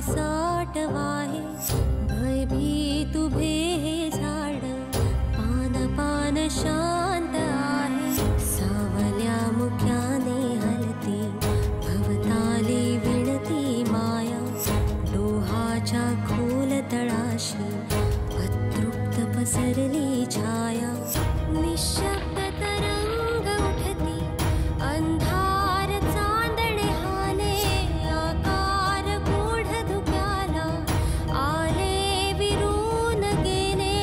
साठ वाहे भयभीत उभे हे झाड पान पान शांत आहे सावल्या मुख्याने हलती भवताली विणती माया डोहाच्या खोल तळाशी अतृप्त पसरली छाया निशब्द तरंग उठती अंधार चांदणे हाले आकार गूढ धुक्याला आले विरून गेले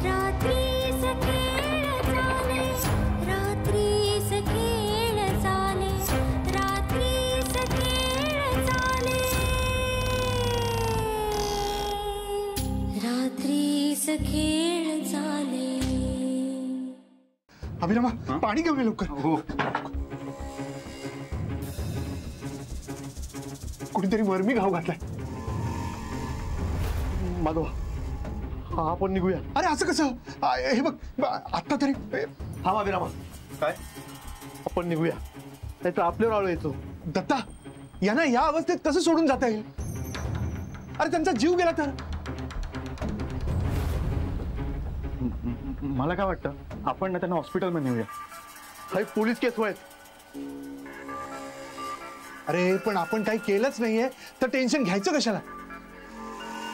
रात्रीस खेळ चाले रात्रीस खेळ चाले रात्रीस खेळ चाले रात्रीस खेळ चाले। अभिरामा पाणी घेऊन ये लवकर। हो कुणीतरी वर्मी घाव घातलाय माधवा हा आपण निघूया। अरे असं कसं हे बघ आता तरी हा अभिरामा काय आपण निघूया नाहीतर आपल्यावर आळू येतो। दत्ता यांना या अवस्थेत कसं सोडून जाता येईल? अरे त्यांचा जीव गेला तर मला काय वाटतं आपण ना त्यांना हॉस्पिटलमध्ये नेऊया। काही पोलीस केस आहेत। अरे पण आपण काही केलंच नाहीये तर टेन्शन घ्यायचं कशाला?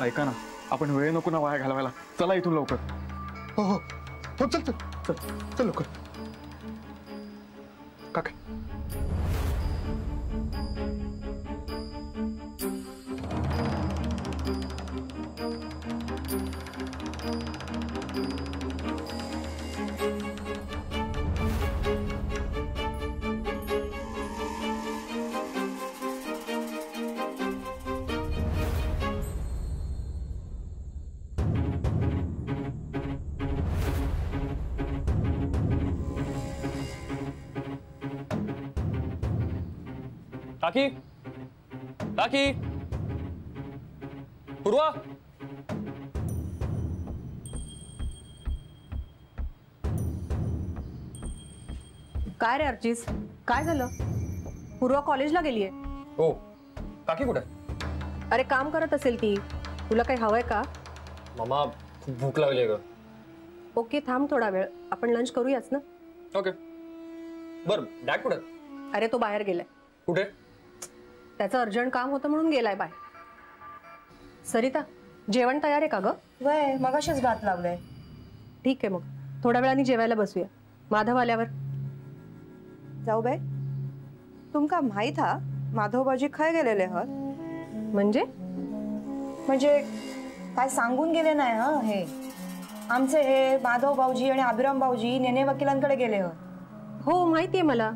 ऐका ना आपण वेळ नको ना वाया घालवायला चला इथून लवकर। हो हो हो चल चल चल चल लवकर काका। काकी काकी पूर्वा काय रे अर्चिस काय झालं? पूर्वा कॉलेजला गेलीये। हो काकी कुठे? अरे काम करत असेल ती। तुला काही हवंय का? मामा खूप भूक लागली ग। ओके थांब थोडा वेळ आपण लंच करूयाच ना। ओके बर डॅड कुठे? अरे तो बाहेर गेलाय। कुठे? त्याचं अर्जंट काम होतं म्हणून गेलाय बाहेर। सरिता जेवण तयार आहे का ग? वय मगाशीच भात लावलंय। ठीक आहे मग थोड्या वेळाने जेवायला बसूया। माधव आल्यावर जाऊ बाई तुमका माहित हा माधव बाजी खय गेलेले हत? म्हणजे काय सांगून गेले नाही हा हे आमचे हे माधव भाऊजी आणि अभिराम भाऊजी नेने वकिलांकडे गेले हत। हो माहितीये मला।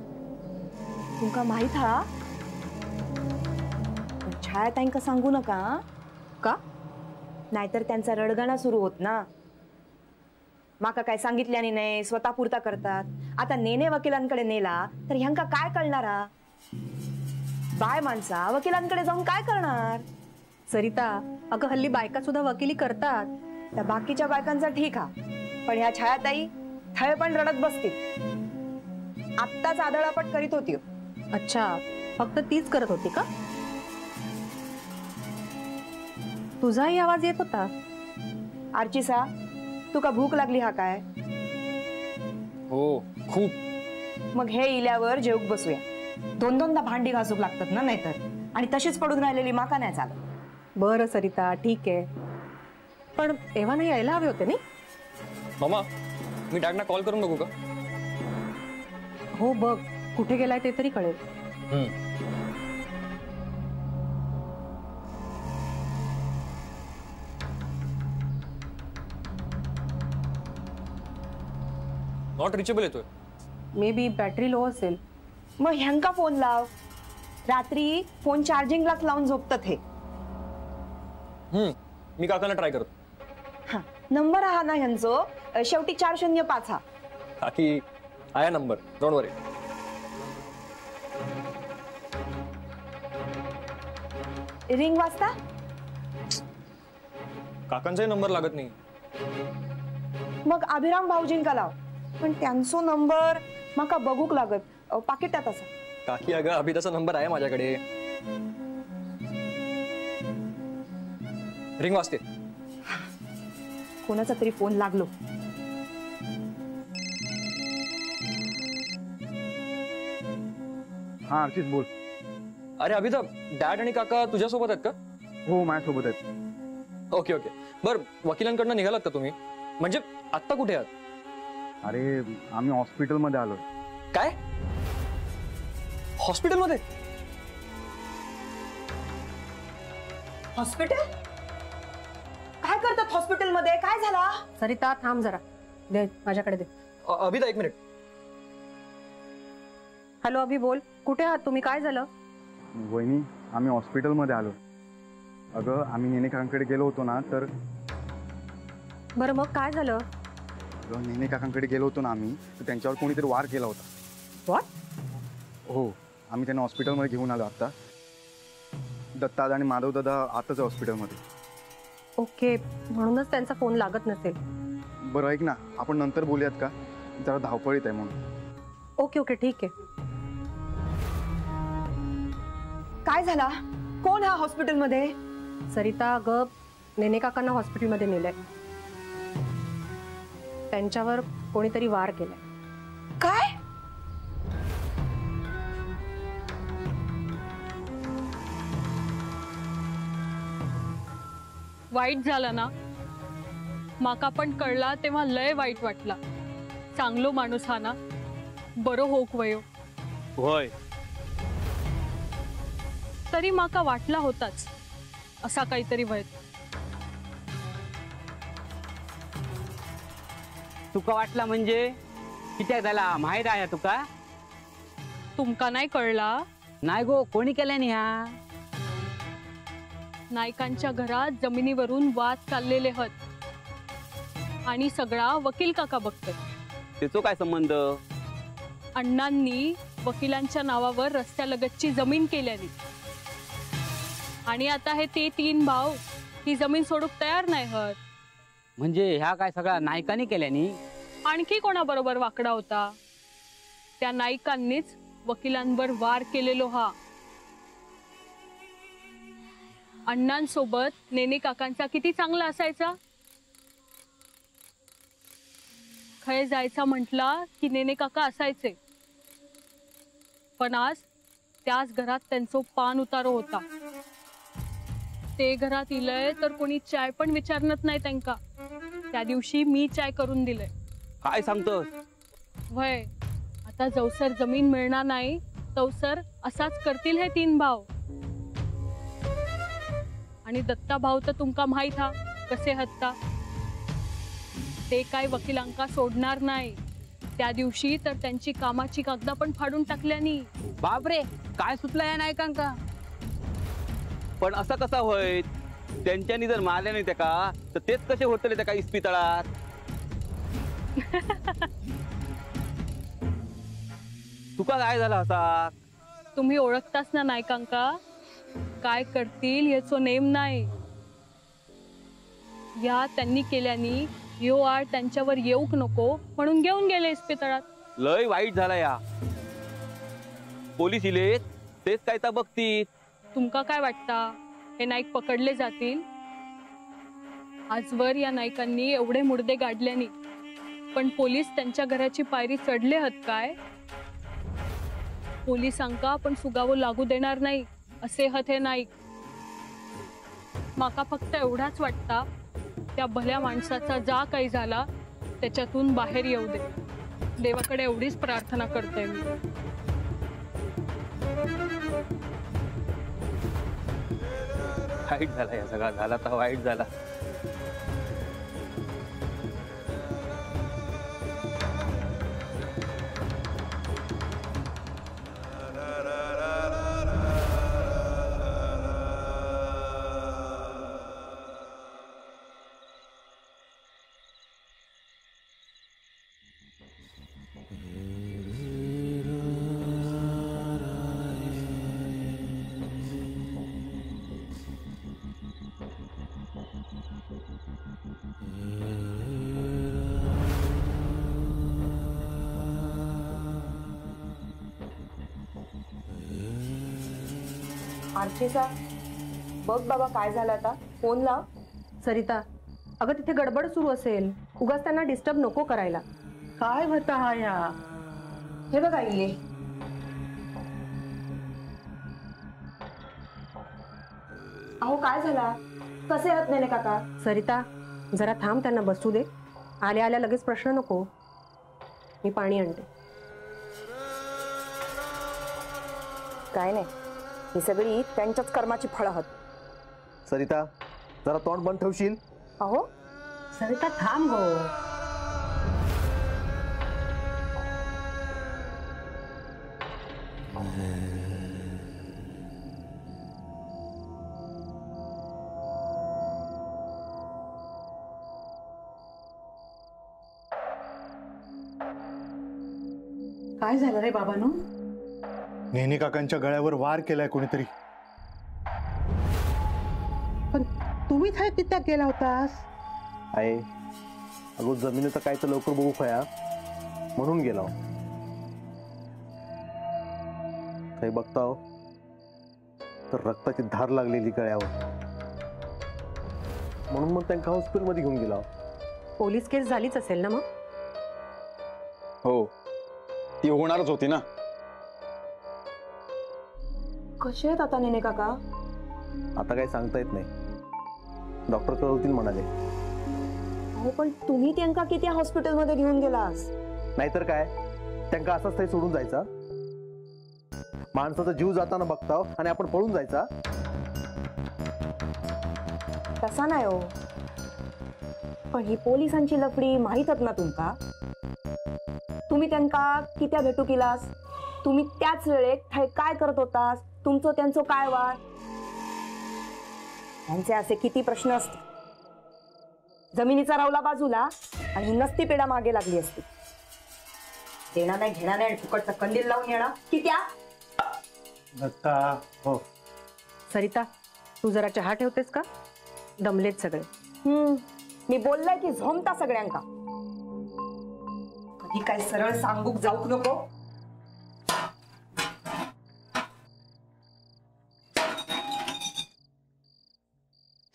तुमका माहित हा? छायाताईंका सांगू नका का? नाहीतर त्यांचा रडगाणा सुरू होत ना। माका काय सांगितल्याने नाही स्वतः पुरता करतात। आता नेने वकिलांकडे नेला तर ह्यांका काय कळणार? बाय माणसा वकिलांकडे जाऊन काय करणार? सरिता अगं हल्ली बायका सुद्धा वकिली करतात। त्या बाकीच्या बायकांचा ठीक हा पण ह्या छायाताई थळ पण रडत बसतील। आत्ताच आदळापट करीत होती। अच्छा फक्त तीच करत होती का? तुझाही आवाज येत होता। आर्चिसा तुका भूक लागली हा काय? हो खूप। मग हे इल्यावर जेवूक बसूया। दोन दोनदा भांडी घासूक लागतात ना नाहीतर आणि तशीच पडून राहिलेली माका नाही चालत। बरं सरिता ठीक आहे पण एव्हा नाही यायला हवे होते नाही? मामा मी डॅडना कॉल करून बघू का? हो बघ कुठे गेलाय ते तरी कळेल। नॉट रिचेबल येतोय। मे बी बॅटरी लो असेल। मग ह्यांका फोन लाव। रात्री फोन चार्जिंगलाच लावून झोपतात हे। मी काकांना ट्राय करतो। हा नंबर हा ना ह्यांचो शेवटी 405 हा। काकी आया नंबर डोंट वरी। रिंग वाजता काकांचाही नंबर लागत नाही। मग अभिराम भाऊजींका लाव पण त्यांचो नंबर माका बघूक लागत पाकिटात असा। काकी अगं अभिदाचा नंबर आहे माझ्याकडे. रिंग वाजते. कोणाचा तरी फोन लागलो. हा आर्शिष बोल. अरे अभिदा, डॅड आणि काका तुझ्यासोबत आहेत का? हो माझ्यासोबत आहेत. Okay okay. बर, वकिलांकडनं निघालात का तुम्ही? म्हणजे आत्ता कुठे आहात? अरे आम्ही हॉस्पिटलमध्ये आलोय. काय? हॉस्पिटलमध्ये? हॉस्पिटल? काय करतात हॉस्पिटलमध्ये? काय झाला? सरिता थांब जरा, दे माझ्याकडे दे. अभिदा एक मिनिट. हॅलो अभि, बोल. कुठे आहात तुम्ही? काय झालं? वहिनी आम्ही हॉस्पिटलमध्ये आलो. अगं आम्ही नेने काकांकडे गेलो होतो ना, तर बरं मग काय झालं? अगं नेने काकांकडे गेलो होतो ना आम्ही, तर त्यांच्यावर कोणीतरी वार केला होता. व्हॉट? हो, आम्ही त्यांना हॉस्पिटलमध्ये घेऊन आलो आता. दत्ता आणि माधव दादा आताच हॉस्पिटलमध्ये. ओके, म्हणूनच त्यांचा फोन लागत नसेल. बरं ऐक ना, आपण नंतर बोलूयात का? जरा धावपळीत आहे म्हणून. ओके ओके ठीक आहे. काय झाला? कोण हा हॉस्पिटलमध्ये? सरिता अगं, नेने काकांना हॉस्पिटलमध्ये नेलंय. त्यांच्यावर कोणीतरी वार केलाय. काय? वाईट झाला ना. माका पण कळला तेव्हा लय वाईट वाटला. चांगलो माणूस हा ना. बरो होक वयो. होय. तरी माका वाटला होताच असा काहीतरी वय. तुका वाटला म्हणजे कित्याक झाला माहित आहे तुका? तुमका नाही कळला? नाही गो, कोणी केल्याने ह्या? नायकांच्या घरात जमिनीवरून वाद चाललेले हत आणि सगळा वकील काका बघतोय. त्याचो काय संबंध? अण्णांनी वकिलांच्या नावावर रस्त्यालगतची जमीन केल्यानी आणि आता हे ते 3 भाऊ ही जमीन सोडूक तयार नाही हत. म्हणजे ह्या काय सगळा नायकांनी केल्यानी? आणखी कोणाबरोबर वाकडा होता? त्या नायकांनीच वकिलांवर वार केलेलो हा. अण्णांसोबत नेने काकांचा किती चांगला असायचा. खय जायचा म्हटला की नेने काका असायचे. पण आज त्याच घरात त्यांचा पान उतारो होता. ते घरात इलय तर कोणी चाय पण विचारत नाही त्यांका. त्या दिवशी मी चाय करून दिलंय. काय सांगतोस? वय, आता जवसर जमीन मिळणार नाही तवसर असाच करतील हे 3 भाऊ. आणि दत्ता भाऊ तर तुमका माहित हा कसे हत्ता. ते काय वकिलांका सोडणार नाही. त्या दिवशी तर त्यांची कामाची कागदा पण फाडून टाकल्यानी. बापरे, काय सुचला या नायकांका? पण असं कसा होय? त्यांच्यानी जर मारल्या नाही त्याका तर तेच कसे होतले त्याका इस्पितळात? तुका काय झाला असा? तुम्ही ओळखताच ना नायकांका. काय करतील याचो नेम नाही. या त्यांनी केल्यानी यो आड त्यांच्यावर येऊक नको म्हणून घेऊन गेले इस्पितळात. लय वाईट झाला या. पोलीस इले तेच काय तर बघतील. तुमका काय वाटता हे नाईक पकडले जातील? आजवर या नायकांनी एवढे मुर्दे गाडल्यानी पण पोलीस त्यांच्या घराची पायरी चढले हत काय? पोलिसांका आपण सुगावं लागू देणार नाही असे हत हे नाईक. माका फक्त एवढाच वाटता त्या भल्या माणसाचा जा काही झाला त्याच्यातून बाहेर येऊ दे. देवाकडे एवढीच प्रार्थना करते मी. वाईट झाला या सगळा. झाला तर वाईट झाला. आरचीचा बघ बाबा काय झालं आता, फोन लाव. सरिता, अगं तिथे गडबड सुरू असेल, उगाच त्यांना डिस्टर्ब नको करायला. काय होता हा या? हे बघा इले. अहो काय झाला, कसे आहात नेने काका? सरिता, जरा थांब, त्यांना बसू दे. आल्या आल्या लगेच प्रश्न नको. मी पाणी आणते. काय नाही, ही सगळी त्यांच्याच कर्माची फळं आहेत. सरिता, जरा तोंड बंद ठेवशील? अहो सरिता थांब गो. काय झालं रे बाबांनो? नेने काकांच्या गळ्यावर वार केलाय कोणीतरी. पण तुम्ही काय तिथे गेला होतास? आहे अगो जमिनीचं काय तर लवकर बघू खया म्हणून गेला. काही बघताव तर रक्ताची धार लागलेली गळ्यावर, म्हणून मग त्यांना हॉस्पिटलमध्ये घेऊन गेला. पोलीस केस झालीच असेल ना मग? हो, ती होणारच होती ना. कसे आहेत आता नेने काका? आता काही सांगता येत नाही, डॉक्टर कळवतील म्हणाले. अहो पण तुम्ही त्यांना किती हॉस्पिटलमध्ये घेऊन गेलास? नाहीतर काय, त्यांना असंच काही सोडून जायचा? माणसाचा जीव जाताना बघताव आणि आपण पळून जायचा? तसा नाही हो, पण ही पोलिसांची लफडी माहीतच ना तुमका. तुम्ही त्यांना कित्या भेटू केलास? तुम्ही त्याच वेळेत थंय काय करत होतास? तुमचं त्यांचं काय वाद? त्यांचे असे किती प्रश्न असते. जमिनीचा रावला बाजूला आणि ही नसती पेढा मागे लागली असती. देणार नाही, घेणार नाही, फुकटचा कंदील लावून येणार कित्या? दत्ता, हो. सरिता, तू जरा चहा ठेवतेस का? दमलेत सगळे. मी बोललोय की झोमता सगळ्यांका. कधी काय सरळ सांगूक जाऊक नको.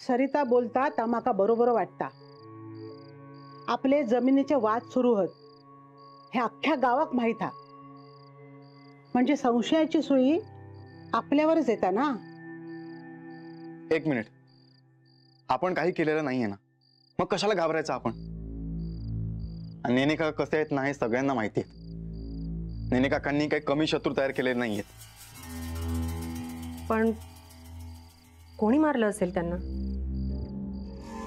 सरिता बोलतात आम्हाका बरोबर वाटता. आपले जमिनीचे वाद सुरू होत हे अख्ख्या गावाक माहीत हा. म्हणजे संशयाची सुई आपल्यावरच येता ना. एक मिनिट, आपण काही केलेलं नाहीये ना, मग कशाला घाबरायचं आपण? आणि नेने काका कसे आहेत ना हे सगळ्यांना माहिती आहे. नेने काकांनी काही कमी शत्रू तयार केलेले नाहीयेत. पण कोणी मारलं असेल त्यांना?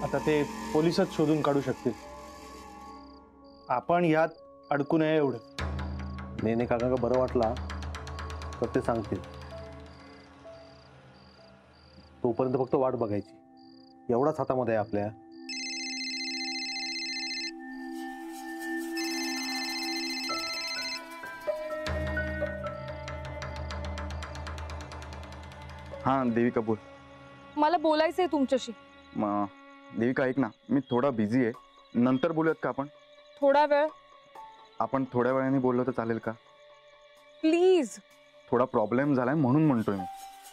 आता ते पोलिसच शोधून काढू शकतील. आपण यात अडकू नये एवढं. नेने काका बरं वाटला तर ते सांगतील. तोपर्यंत फक्त वाट बघायची, एवढाच हातामध्ये आहे आपल्या. हा देविका बोल. मला बोलायचंय तुमच्याशी. देविका ऐक ना, मी थोडा बिझी आहे, नंतर बोलूयात का आपण? थोडा वेळ? आपण थोड्या वेळाने बोललो तर चालेल का? प्लीज. थोडा प्रॉब्लेम झालाय म्हणून म्हणतोय मी.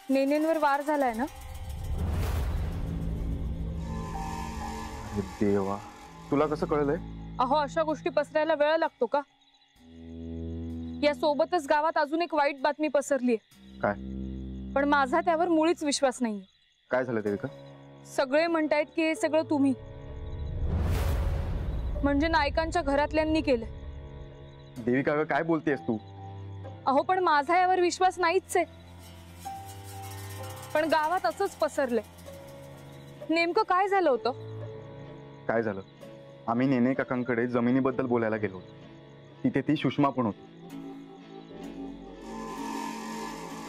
नेनेंवर वार झालाय ना? अरे देवा, तुला कसं कळलंय? अहो, अशा गोष्टी पसरायला वेळ लागतो का? या सोबतच गावात अजून एक वाईट बातमी पसरली आहे. काय? पण माझा त्यावर मुळीच विश्वास नाहीये. काय झालं देविका? सगळे म्हणतायत की हे सगळं तुम्ही, म्हणजे नायकांच्या घरातल्यांनी केलं. देविका काय बोलतेस तू? अहो पण माझा यावर विश्वास नाहीच आहे. पण गावात असंच पसरलंय. नेमकं काय झालं होतं? काय झालं? आम्ही नेने काकांकडे जमिनीबद्दल बोलायला गेलो. तिथे ती सुषमा पण होती.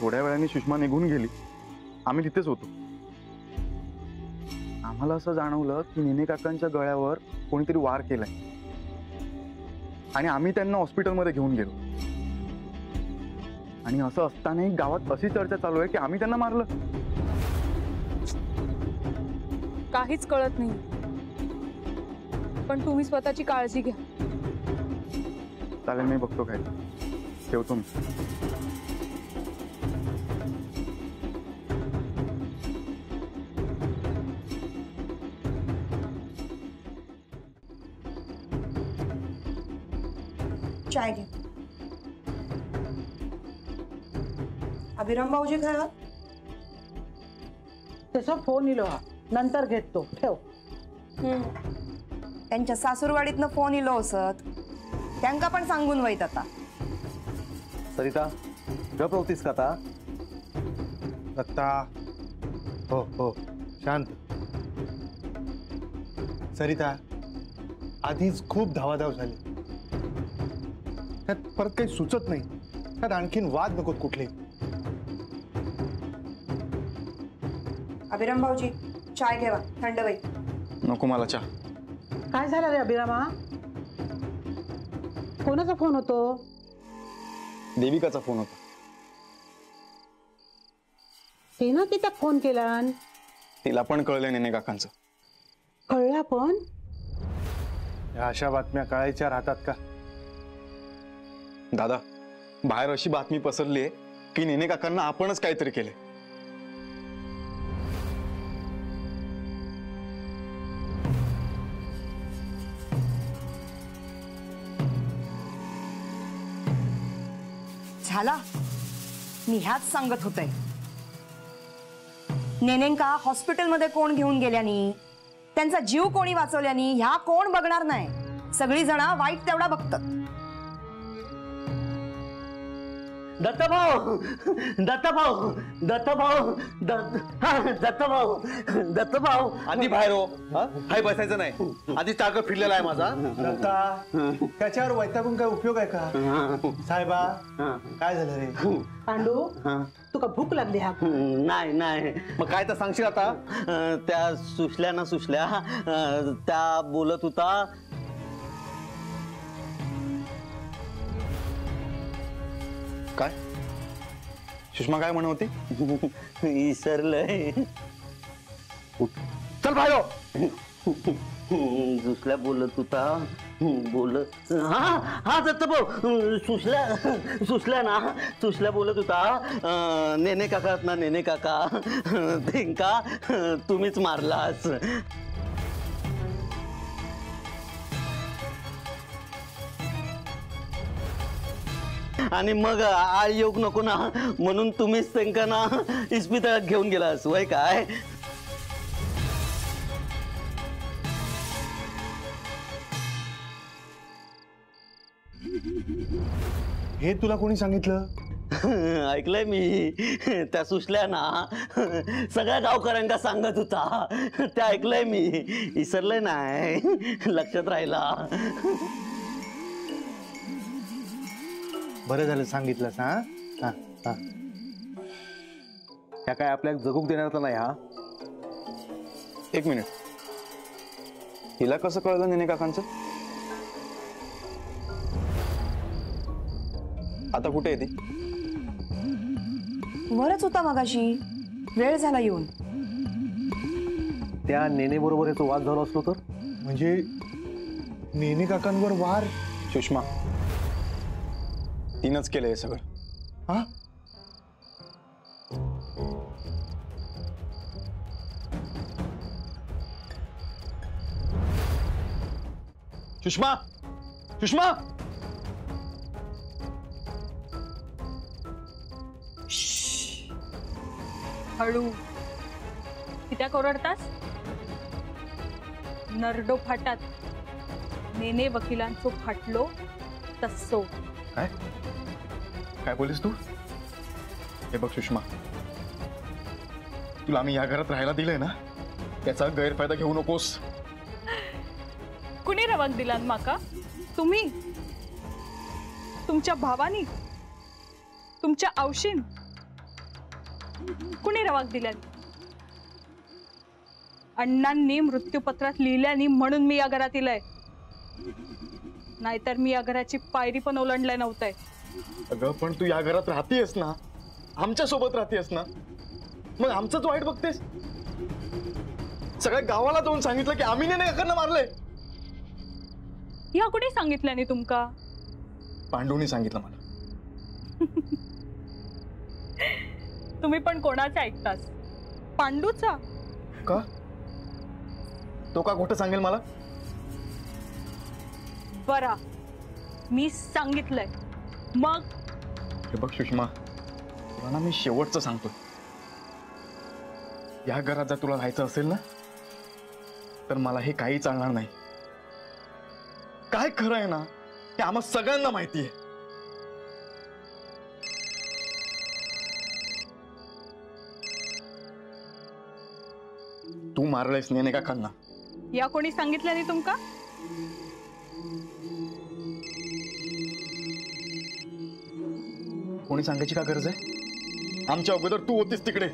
थोड्या वेळाने सुषमा निघून गेली. आम्ही तिथेच होतो. आम्हाला असं जाणवलं की नेने काकांच्या गळ्यावर कोणीतरी वार केलाय आणि आम्ही त्यांना हॉस्पिटलमध्ये घेऊन गेलो. आणि असं असतानाही गावात अशी चर्चा चालू आहे की आम्ही त्यांना मारलं. काहीच कळत नाही. पण तुम्ही स्वतःची काळजी घ्या. चालेल, मी बघतो काय. ठेवतो मी. चाय घे. अभिराम भाऊजी खरं त्याचा फोन इलो हा नंतर घेतो ठेव. त्यांच्या सासूरवाडीतनं फोन इलो असत त्यांका पण सांगून वैत आता. सरिता गप होतीस का आता? दत्ता हो हो शांत. सरिता आधीच खूप धावाधाव झाली, त्यात परत काही सुचत नाही. त्यात आणखीन वाद नकोत कुठले. अभिराम भाऊजी चाय घेवा थंड बाई. नको मला चहा. काय झालं रे अभिरामा? कोणाचा फोन होतो? देविकाचा फोन होता. तिनं तिचा फोन केला. तिला पण कळलं नेने काकांचं. कळला पण? या अशा बातम्या कळायच्या राहतात का? दादा बाहेर अशी बातमी पसरली आहे की नेने काकांना आपणच काहीतरी केले. झाला मी ह्याच सांगत होते. नेनेंका हॉस्पिटलमध्ये कोण घेऊन गेल्यानी, त्यांचा जीव कोणी वाचवल्यानी ह्या कोण बघणार नाही. सगळी जण वाईट तेवढा बघतात. दत्तभाऊ दत्तभाऊ दत्तभाऊ दत्तभाऊ दत्तभाऊ आधी बाहेर हो. हाय बसायचं नाही. आधी टाक फिरलेला आहे माझा. दत्ता त्याच्यावर वैतागून काय उपयोग आहे का? साहेबा काय झालं रे? पांडू तुका भूक लागली हा? नाही नाही. मग काय तर सांगशील आता? त्या सुशल्या त्या बोलत होता. काय सुषमा काय म्हणत होती? विसरलंय. चल बाहेर हो. सुशल्या बोलत होता. बोलत हा दत्तभाऊ सुशल्या ना सुशल्या बोलत होता. नेने काका ना नेने काका तेंका तुम्हीच मारलास. आणि मग आळ येऊ नको ना म्हणून तुम्हीच त्यांना ना इस्पितळात घेऊन गेलास वय काय? हे तुला कोणी सांगितलं? ऐकलंय मी. त्या सुशल्या ना सगळ्या गावकऱ्यांना सांगत होता. ते ऐकलंय मी. विसरलंय नाही. लक्षात राहिला. बरं झालं सांगितलंस. हा हा हा. त्या काय आपल्याला जगूक देणार नाही. हा एक मिनिट. हिला कसं कळलं नेने काकांचं? आता कुठे येते? वरच होता मगाशी. वेळ झाला येऊन. त्या नेने बरोबर याचा वाद झाला असलो तर? म्हणजे नेने काकांवर वार? सुषमा तिनंच केलं हे सगळं. हा सुषमा सुषमा हळू. कित्याक ओरडतास? नरडो फाटात नेने वकिलांचो फाटलो तस्सो. काय काय बोलीस तू? हे बघ सुषमा, तुला आम्ही या घरात राहायला दिलंय ना, त्याचा गैरफायदा घेऊ नकोस. कुणी रवाक दिलान माका? तुम्ही? तुमच्या भावानी? तुमच्या आवशीन? कुणी रवाक दिल्यान? अण्णांनी मृत्यूपत्रात लिहिल्यानी म्हणून मी या घरात इलय. नाहीतर मी या घराची पायरी पण ओलांडल्या नव्हतंय. अगं पण तू या घरात राहतेस ना, आमच्या सोबत राहतेस ना, मग आमचंच वाईट बघतेस. सगळ्या गावाला जाऊन सांगितलं की आम्ही नेने काकांना मारलंय. या कुठे सांगितल्याने तुमका? पांडूने सांगितलं मला. तुम्ही पण कोणाचा ऐकतास? पांडूचा? का? तो का खोटं सांगेल मला? बरा, मी सांगितलंय. मग हे बघ सुषमा, तुला ना मी शेवटचं सांगतो, या घरात जर तुला राहायचं असेल ना तर मला हे काही चालणार नाही. काय खरं आहे ना हे आम्हा सगळ्यांना माहिती आहे. तू मारलेस नेने काकांना. या कोणी सांगितलं नाही तुमका? कोणी सांगायची का गरज आहे? आमच्या अगोदर तू होतीस तिकडे.